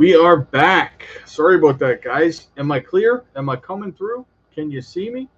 We are back. Sorry about that, guys. Am I clear? Am I coming through? Can you see me?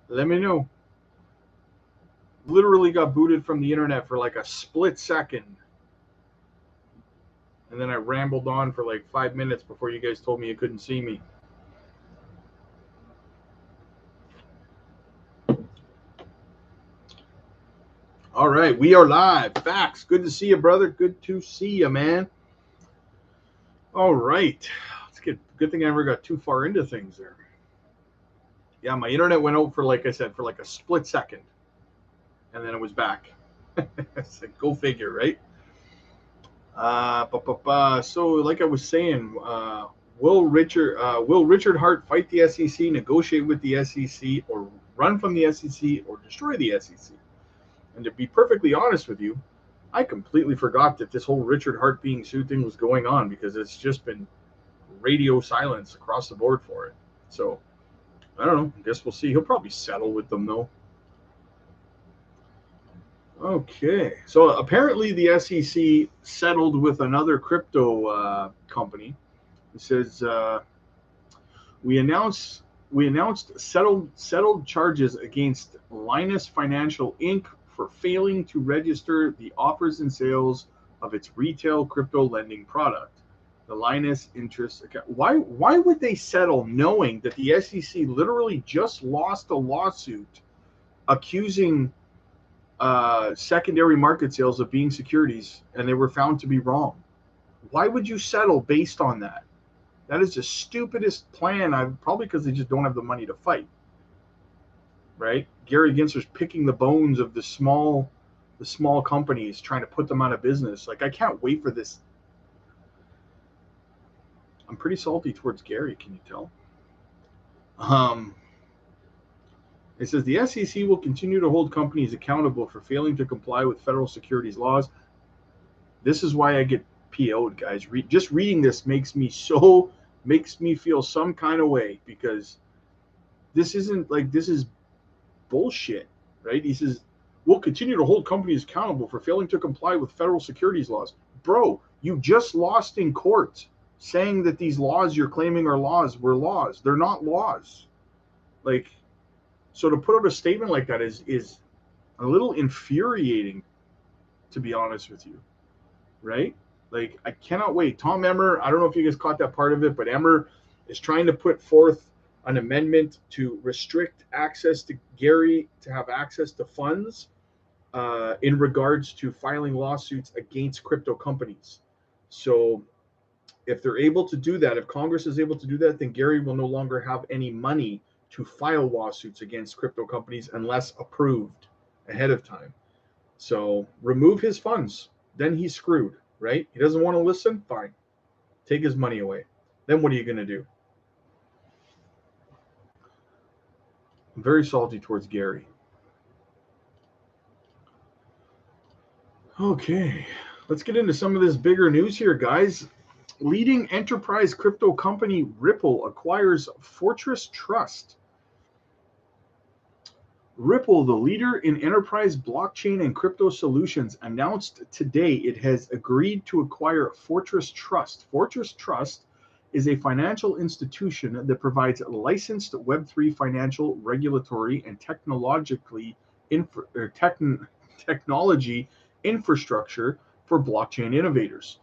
Let me know. Literally got booted from the internet for like a split second. And then I rambled on for like 5 minutes before you guys told me you couldn't see me. All right, we are live. Facts. Good to see you, brother. Good to see you, man. All right. Let's get. Good thing I never got too far into things there. Yeah, my internet went out for, like I said, for like a split second. And then it was back. It's like, go figure, right? So, like I was saying, will Richard Hart fight the SEC, negotiate with the SEC, or run from the SEC, or destroy the SEC? And to be perfectly honest with you, I completely forgot that this whole Richard Hart being sued thing was going on because it's just been radio silence across the board for it. So, I don't know. I guess we'll see. He'll probably settle with them, though. Okay, so apparently the SEC settled with another crypto company. It says we announced settled charges against Linus Financial Inc. for failing to register the offers and sales of its retail crypto lending product, the Linus Interest Account. Why would they settle knowing that the SEC literally just lost a lawsuit accusing secondary market sales of being securities, and they were found to be wrong? Why would you settle based on that? That is the stupidest plan. Probably because they just don't have the money to fight, right? Gary Gensler's picking the bones of the small companies, trying to put them out of business. Like, I can't wait for this. I'm pretty salty towards Gary. Can you tell? It says the SEC will continue to hold companies accountable for failing to comply with federal securities laws. This is why I get PO'd, guys. Just reading this makes me feel some kind of way, because this is bullshit, right? He says we'll continue to hold companies accountable for failing to comply with federal securities laws. Bro, you just lost in court saying that these laws you're claiming are laws were laws. They're not laws. Like, so to put out a statement like that is a little infuriating, to be honest with you, right? Like, I cannot wait. Tom Emmer, I don't know if you guys caught that part of it, but Emmer is trying to put forth an amendment to restrict access to Gary to have access to funds in regards to filing lawsuits against crypto companies. So if they're able to do that, if Congress is able to do that, then Gary will no longer have any money to file lawsuits against crypto companies unless approved ahead of time. So remove his funds, then he's screwed, right? He doesn't want to listen? Fine. Take his money away. Then what are you going to do? I'm very salty towards Gary. Okay, let's get into some of this bigger news here, guys. Leading enterprise crypto company Ripple acquires Fortress Trust. Ripple, the leader in enterprise blockchain and crypto solutions, announced today it has agreed to acquire Fortress Trust. Fortress Trust is a financial institution that provides licensed Web3 financial, regulatory, and technology infrastructure for blockchain innovators.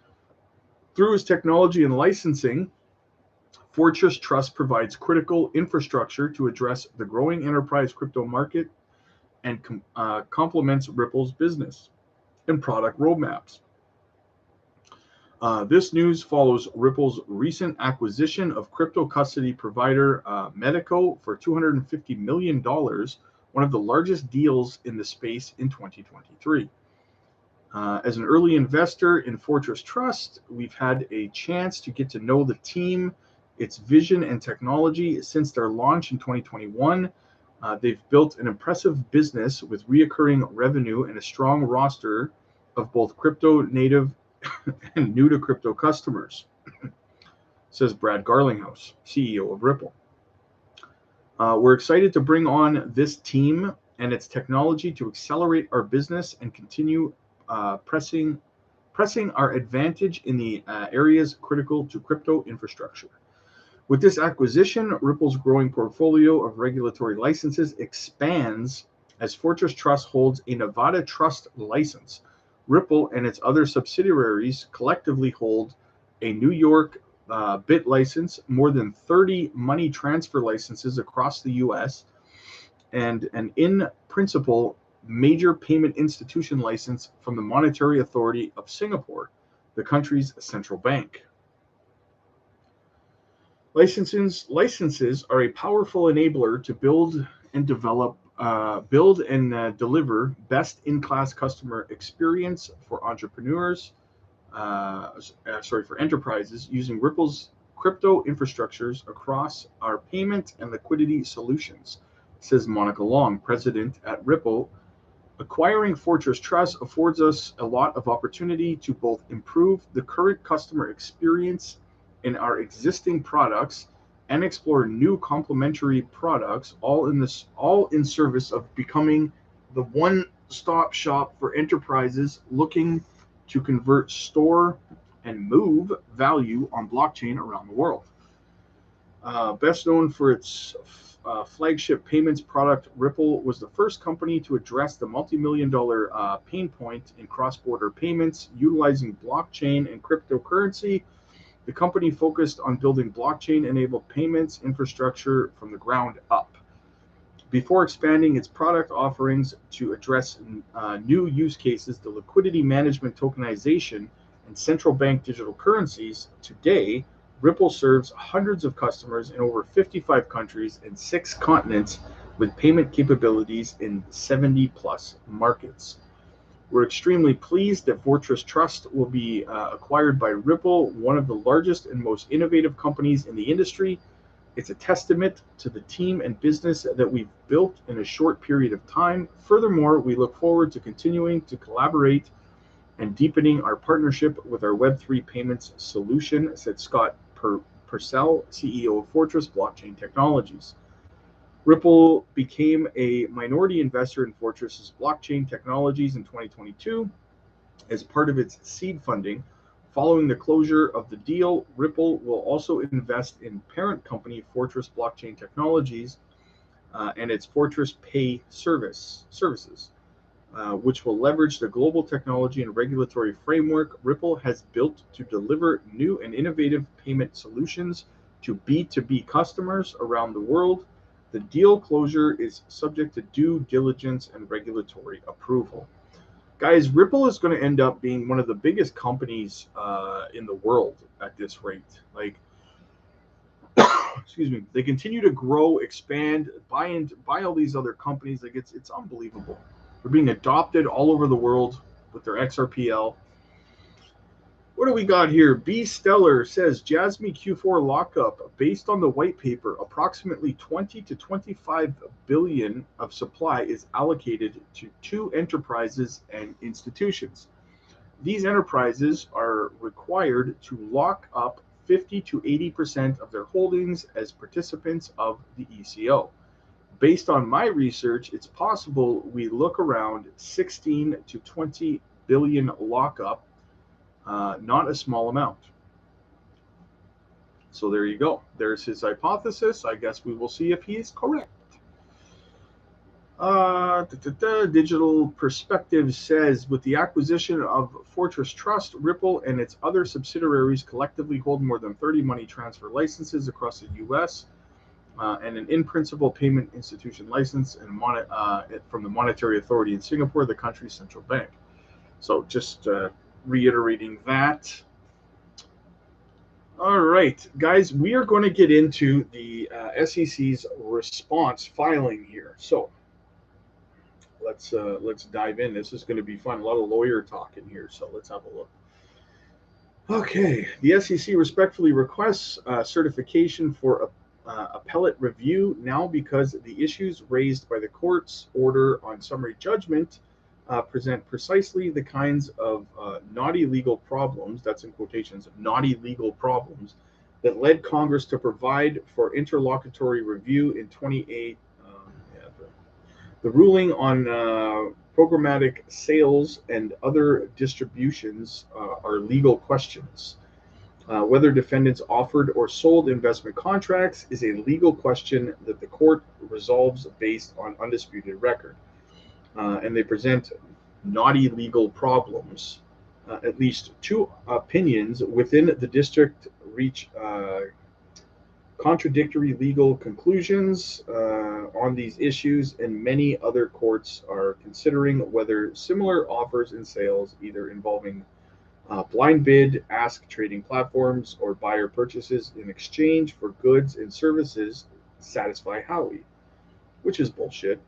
Through its technology and licensing, Fortress Trust provides critical infrastructure to address the growing enterprise crypto market and complements Ripple's business and product roadmaps. This news follows Ripple's recent acquisition of crypto custody provider Medico for $250 million, one of the largest deals in the space in 2023. As an early investor in Fortress Trust, we've had a chance to get to know the team, its vision and technology since their launch in 2021. They've built an impressive business with reoccurring revenue and a strong roster of both crypto native and new to crypto customers, says Brad Garlinghouse, CEO of Ripple. We're excited to bring on this team and its technology to accelerate our business and continue pressing pressing our advantage in the areas critical to crypto infrastructure. With this acquisition, Ripple's growing portfolio of regulatory licenses expands as Fortress Trust holds a Nevada trust license. Ripple and its other subsidiaries collectively hold a New York BIT license, more than 30 money transfer licenses across the U.S., and an in-principle major payment institution license from the Monetary Authority of Singapore, the country's central bank. Licenses are a powerful enabler to build and deliver best-in-class customer experience for entrepreneurs, for enterprises using Ripple's crypto infrastructures across our payment and liquidity solutions, says Monica Long, president at Ripple. Acquiring Fortress Trust affords us a lot of opportunity to both improve the current customer experience in our existing products and explore new complementary products, all in service of becoming the one-stop shop for enterprises looking to convert, store, and move value on blockchain around the world. Best known for its flagship payments product, Ripple was the first company to address the multi-million-dollar pain point in cross-border payments utilizing blockchain and cryptocurrency. The company focused on building blockchain-enabled payments infrastructure from the ground up, before expanding its product offerings to address new use cases, the liquidity management, tokenization, and central bank digital currencies. Today, Ripple serves hundreds of customers in over 55 countries and 6 continents with payment capabilities in 70-plus markets. We're extremely pleased that Fortress Trust will be acquired by Ripple, one of the largest and most innovative companies in the industry. It's a testament to the team and business that we've built in a short period of time. Furthermore, we look forward to continuing to collaborate and deepening our partnership with our Web3 payments solution, said Scott Purcell, CEO of Fortress Blockchain Technologies. Ripple became a minority investor in Fortress's blockchain technologies in 2022 as part of its seed funding. Following the closure of the deal, Ripple will also invest in parent company Fortress Blockchain Technologies and its Fortress Pay services, which will leverage the global technology and regulatory framework Ripple has built to deliver new and innovative payment solutions to B2B customers around the world. The deal closure is subject to due diligence and regulatory approval. Guys, Ripple is going to end up being one of the biggest companies in the world at this rate. Like, excuse me, they continue to grow, expand, buy all these other companies. Like, it's unbelievable. They're being adopted all over the world with their XRPL. What do we got here? B Stellar says Jasmy Q4 lockup. Based on the white paper, approximately 20 to 25 billion of supply is allocated to 2 enterprises and institutions. These enterprises are required to lock up 50 to 80% of their holdings as participants of the ECO. Based on my research, it's possible we look around 16 to 20 billion lockup. Not a small amount. So there you go. There's his hypothesis. I guess we will see if he is correct. Digital Perspective says, with the acquisition of Fortress Trust, Ripple and its other subsidiaries collectively hold more than 30 money transfer licenses across the U.S. And an in-principle payment institution license and from the Monetary Authority in Singapore, the country's central bank. So just reiterating that. All right, guys, we are going to get into the SEC's response filing here. So let's dive in. This is going to be fun. A lot of lawyer talk in here, so let's have a look. Okay, the SEC respectfully requests certification for appellate review now because the issues raised by the court's order on summary judgment present precisely the kinds of naughty legal problems, that's in quotations, naughty legal problems, that led Congress to provide for interlocutory review in 28. The ruling on programmatic sales and other distributions are legal questions. Whether defendants offered or sold investment contracts is a legal question that the court resolves based on undisputed record. And they present knotty legal problems. At least two opinions within the district reach contradictory legal conclusions on these issues, and many other courts are considering whether similar offers and sales, either involving blind bid, ask trading platforms, or buyer purchases in exchange for goods and services, satisfy Howey, which is bullshit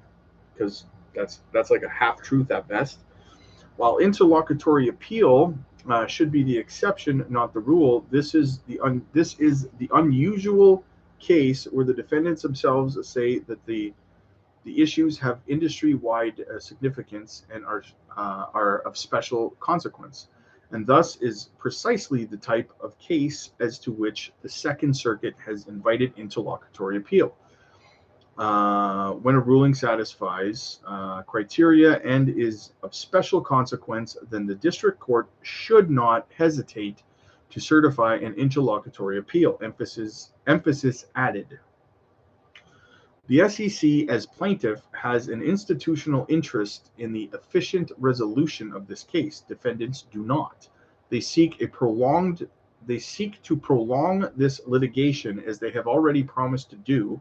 because that's like a half truth at best. While interlocutory appeal should be the exception, not the rule, this is the unusual case where the defendants themselves say that the issues have industry-wide significance and are of special consequence, and thus is precisely the type of case as to which the Second Circuit has invited interlocutory appeal. When a ruling satisfies criteria and is of special consequence, then the district court should not hesitate to certify an interlocutory appeal. Emphasis added. The SEC, as plaintiff, has an institutional interest in the efficient resolution of this case. Defendants do not. They seek to prolong this litigation as they have already promised to do.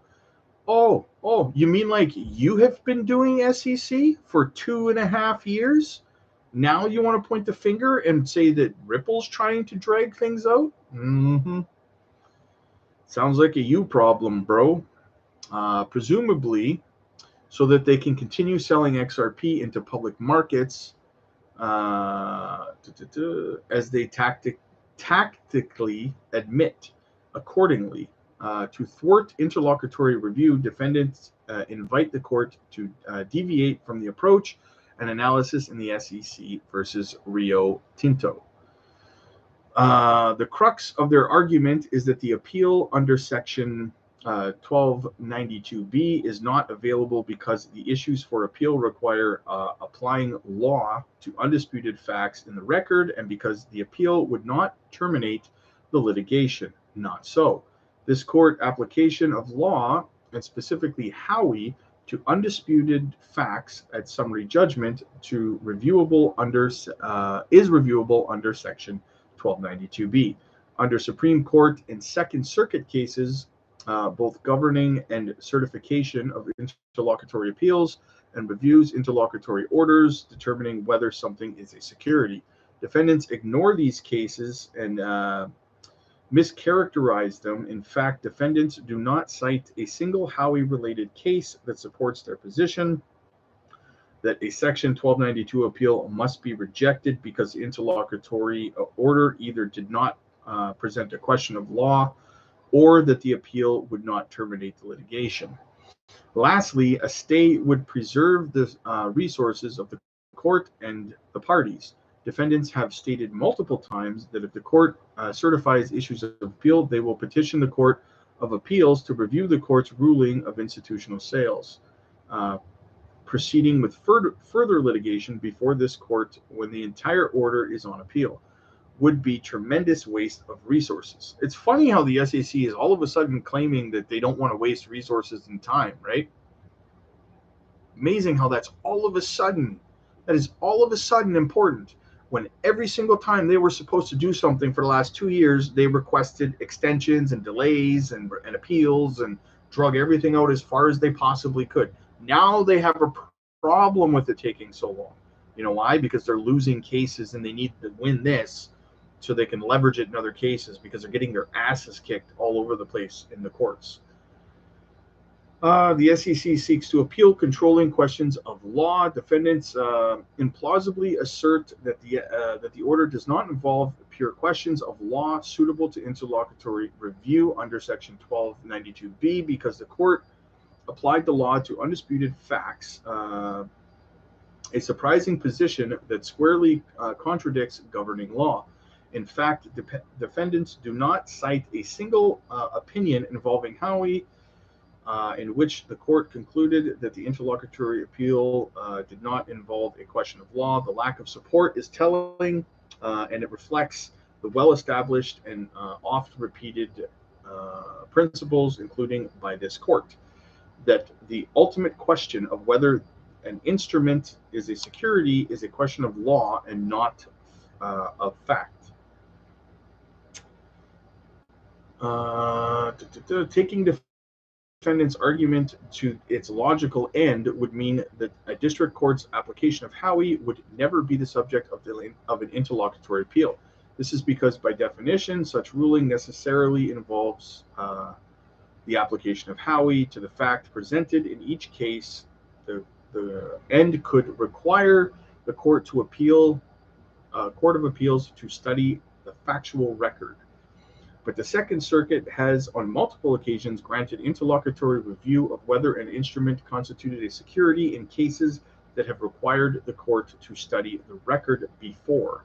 Oh, you mean like you have been doing SEC for 2.5 years? Now you want to point the finger and say that Ripple's trying to drag things out? Sounds like a you problem, bro. Presumably, so that they can continue selling XRP into public markets, as they tactically admit. Accordingly, to thwart interlocutory review, defendants invite the court to deviate from the approach and analysis in the SEC versus Rio Tinto. The crux of their argument is that the appeal under Section 1292B is not available because the issues for appeal require applying law to undisputed facts in the record, and because the appeal would not terminate the litigation. Not so. This court application of law, and specifically Howey, to undisputed facts at summary judgment is reviewable under Section 1292B. Under Supreme Court and Second Circuit cases, both governing and certification of interlocutory appeals and reviews interlocutory orders determining whether something is a security. Defendants ignore these cases and mischaracterize them. In fact, defendants do not cite a single Howey-related case that supports their position that a Section 1292 appeal must be rejected because the interlocutory order either did not present a question of law or that the appeal would not terminate the litigation. Lastly, a stay would preserve the resources of the court and the parties. Defendants have stated multiple times that if the court certifies issues of appeal, they will petition the Court of Appeals to review the court's ruling of institutional sales. Proceeding with further litigation before this court when the entire order is on appeal would be tremendous waste of resources. It's funny how the SEC is all of a sudden claiming that they don't want to waste resources and time, right? Amazing how that is all of a sudden important, when every single time they were supposed to do something for the last 2 years, they requested extensions and delays and appeals and drug everything out as far as they possibly could. Now they have a problem with it taking so long. You know why? Because they're losing cases and they need to win this so they can leverage it in other cases because they're getting their asses kicked all over the place in the courts. The SEC seeks to appeal controlling questions of law. Defendants implausibly assert that the order does not involve pure questions of law suitable to interlocutory review under Section 1292B because the court applied the law to undisputed facts, a surprising position that squarely contradicts governing law. In fact, defendants do not cite a single opinion involving Howey in which the court concluded that the interlocutory appeal did not involve a question of law. The lack of support is telling, and it reflects the well-established and oft-repeated principles, including by this court, that the ultimate question of whether an instrument is a security is a question of law and not of fact. Taking defendant's argument to its logical end would mean that a district court's application of Howey would never be the subject of an interlocutory appeal. This is because, by definition, such ruling necessarily involves the application of Howey to the fact presented in each case. The end could require the Court of Appeals to study the factual record. But the Second Circuit has on multiple occasions granted interlocutory review of whether an instrument constituted a security in cases that have required the court to study the record before.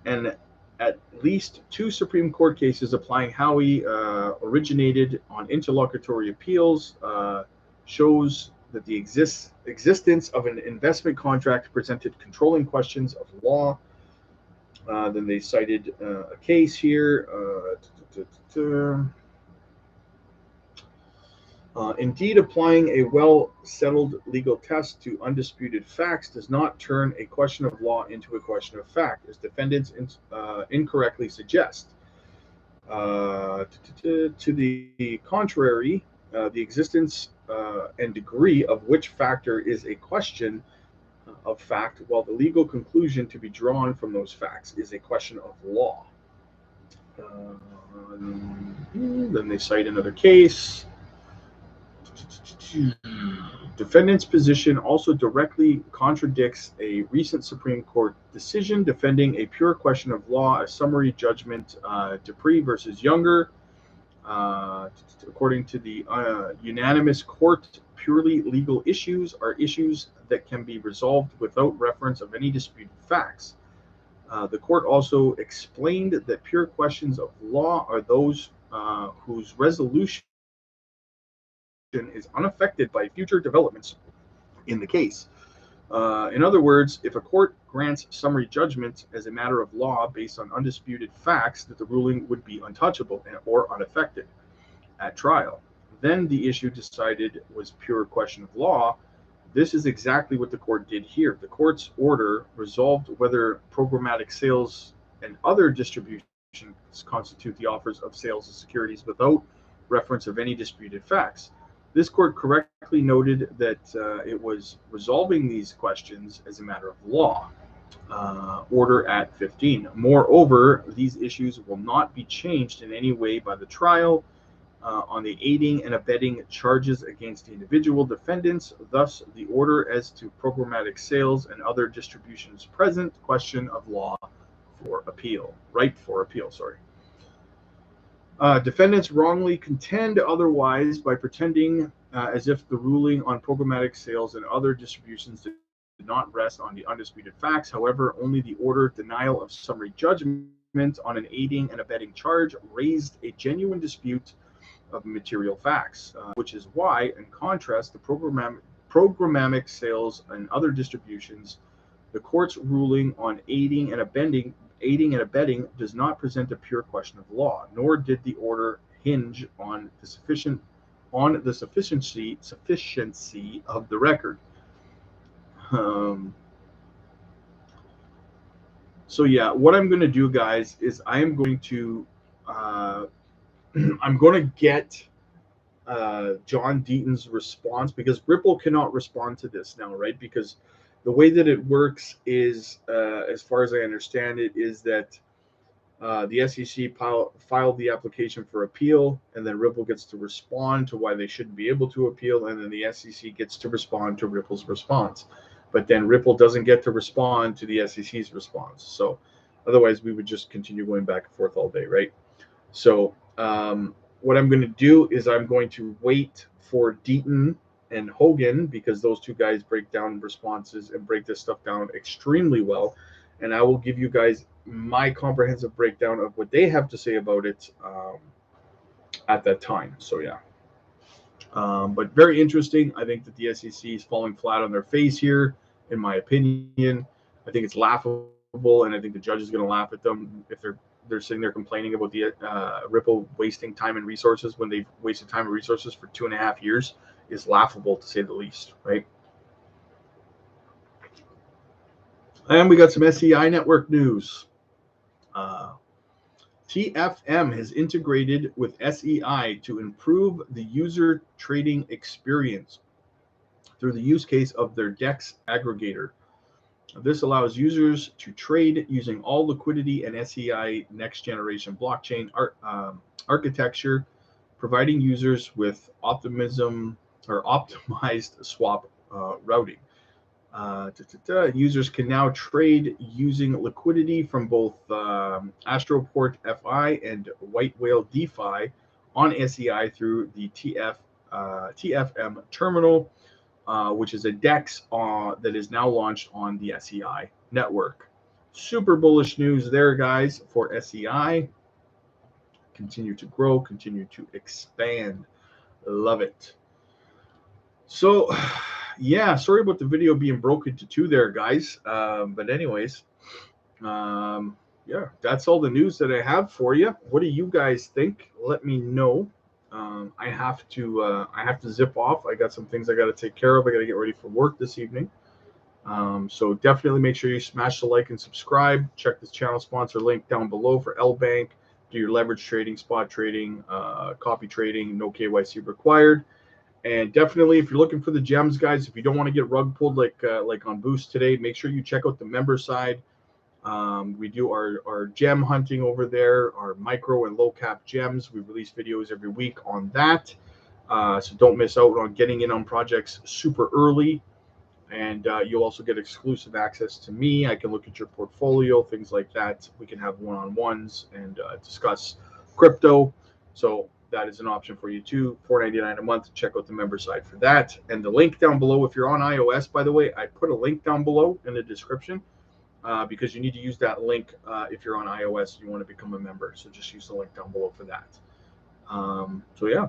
And at least two Supreme Court cases applying Howey originated on interlocutory appeals shows that the existence of an investment contract presented controlling questions of law. Then they cited a case here. Indeed, applying a well-settled legal test to undisputed facts does not turn a question of law into a question of fact, as defendants incorrectly suggest. To the contrary, the existence and degree of which factor is a question of fact, while the legal conclusion to be drawn from those facts is a question of law. Then they cite another case. Defendant's position also directly contradicts a recent Supreme Court decision defending a pure question of law, a summary judgment, Dupree versus Younger. According to the unanimous court, purely legal issues are issues that can be resolved without reference of any disputed facts. The court also explained that pure questions of law are those whose resolution is unaffected by future developments in the case. In other words, if a court grants summary judgment as a matter of law based on undisputed facts, that the ruling would be untouchable or unaffected at trial. Then the issue decided was pure question of law. This is exactly what the court did here. The court's order resolved whether programmatic sales and other distributions constitute the offers of sales of securities without reference of any disputed facts. This court correctly noted that it was resolving these questions as a matter of law. Order at 15. Moreover, these issues will not be changed in any way by the trial on the aiding and abetting charges against the individual defendants. Thus, the order as to programmatic sales and other distributions present question of law for appeal, right for appeal, sorry. Defendants wrongly contend otherwise by pretending as if the ruling on programmatic sales and other distributions did not rest on the undisputed facts. However, only the order denial of summary judgment on an aiding and abetting charge raised a genuine dispute of material facts, which is why, in contrast to programmatic sales and other distributions, the court's ruling on aiding and abetting does not present a pure question of law, nor did the order hinge on the sufficiency of the record. So yeah, what I'm going to do, guys, is I am going to I'm going to get John Deaton's response, because Ripple cannot respond to this now, right? Because the way that it works is, as far as I understand it, is that the SEC filed the application for appeal, and then Ripple gets to respond to why they shouldn't be able to appeal, and then the SEC gets to respond to Ripple's response. But then Ripple doesn't get to respond to the SEC's response. So otherwise, we would just continue going back and forth all day, right? So what I'm going to do is I'm going to wait for Deaton and Hogan, because those two guys break down responses and break this stuff down extremely well. And I will give you guys my comprehensive breakdown of what they have to say about it at that time. So yeah. But very interesting. I think that the SEC is falling flat on their face here, in my opinion. I think it's laughable, and I think the judge is going to laugh at them if they're sitting there complaining about the Ripple wasting time and resources when they've wasted time and resources for 2.5 years. Is laughable to say the least, right? And we got some SEI network news. TFM has integrated with SEI to improve the user trading experience through the use case of their DEX aggregator. This allows users to trade using all liquidity and SEI next generation blockchain architecture, providing users with optimized swap routing. Users can now trade using liquidity from both Astroport FI and White Whale DeFi on SEI through the TFM terminal, which is a DEX that is now launched on the SEI network. Super bullish news there, guys, for SEI. Continue to grow, continue to expand. Love it. So, yeah, sorry about the video being broken into two there, guys. But anyways, yeah, that's all the news that I have for you. What do you guys think? Let me know. I have to zip off. I got some things I got to take care of. I got to get ready for work this evening. So definitely make sure you smash the like and subscribe. Check this channel sponsor link down below for L Bank. Do your leverage trading, spot trading, copy trading, no KYC required. And definitely, if you're looking for the gems, guys, if you don't want to get rug pulled like on Boost today, make sure you check out the member side. We do our gem hunting over there, our micro and low cap gems. We release videos every week on that. So don't miss out on getting in on projects super early. And you'll also get exclusive access to me. I can look at your portfolio, things like that. We can have one-on-ones and discuss crypto. So that is an option for you too. $4.99 a month. Check out the member side for that. And the link down below, if you're on iOS, by the way, I put a link down below in the description because you need to use that link if you're on iOS and you want to become a member. So just use the link down below for that. So yeah.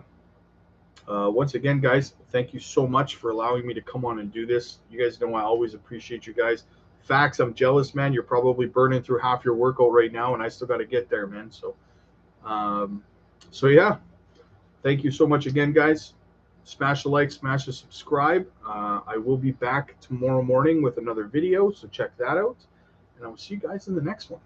Once again, guys, thank you so much for allowing me to come on and do this. You guys know I always appreciate you guys. Facts, I'm jealous, man. You're probably burning through half your workout right now, and I still got to get there, man. So yeah. Thank you so much again, guys. Smash the like, smash the subscribe. I will be back tomorrow morning with another video, so check that out. And I will see you guys in the next one.